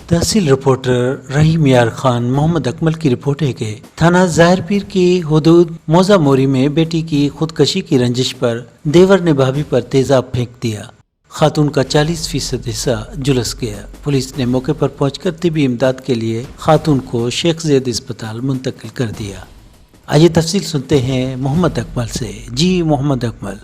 तहसील reporter रहीम यार खान मोहम्मद अकमल की report है कि थाना ज़ाहिरपीर की हुदूद मौजा मोरी में बेटी की खुदकशी की रंजिश पर देवर ने भाभी पर तेजाब फेंक दिया। खातून का 40% हिस्सा झुलस गया। पुलिस ने मौके पर पहुंचकर तिबी इमदाद के लिए खातून को शेख ज़ैद अस्पताल मुंतकिल कर दिया। आइए तफसील सुनते हैं मोहम्मद अकमल से। जी मोहम्मद अकमल।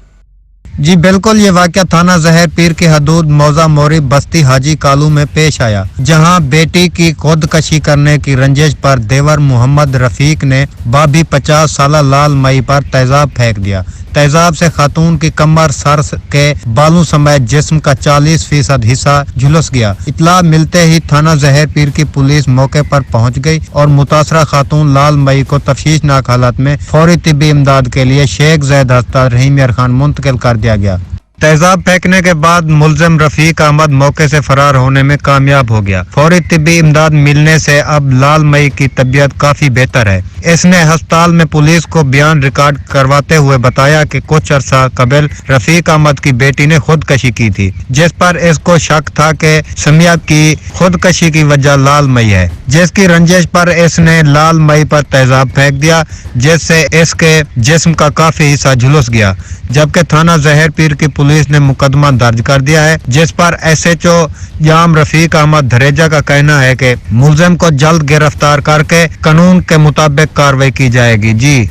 जी बिल्कुल, ये वाक़या थाना ज़ाहिरपीर की हदूद मौजा मोरी बस्ती हाजी कालू में पेश आया, जहां बेटी की खुदकशी करने की रंजिश पर देवर मोहम्मद रफीक ने भाभी 50 साला लाल मई पर तेजाब फेंक दिया। तेजाब से खातून की कमर, सर के बालों समेत जिस्म का 40% हिस्सा झुलस गया। इतला मिलते ही थाना ज़ाहिरपीर की पुलिस मौके पर पहुंच गई और मुतासरा खातून लाल मई को तफ्शीशनाक हालत में फौरी तिब्बी इमदाद के लिए शेख ज़ैद अस्पताल रहीम यार खान मुंतकिल कर दिया गया। तेजाब फेंकने के बाद मुलजिम रफीक अहमद मौके से फरार होने में कामयाब हो गया। फौरी तिब्बी इमदाद मिलने से अब लाल मई की तबीयत काफी बेहतर है। इसने अस्पताल में पुलिस को बयान रिकॉर्ड करवाते हुए बताया कि कुछ अरसा कबल रफीक अहमद की बेटी ने खुदकशी की थी, जिस पर इसको शक था कि समिया की खुदकशी की वजह लाल मई है, जिसकी रंजिश पर इसने लाल मई पर तेजाब फेंक दिया, जिससे इसके जिस्म का काफी हिस्सा झुलस गया। जबकि थाना ज़ाहिरपीर की पुलिस ने मुकदमा दर्ज कर दिया है, जिस पर SHO याम रफीक अहमद धरेजा का कहना है कि मुलजिम को जल्द गिरफ्तार करके कानून के मुताबिक कार्रवाई की जाएगी। जी।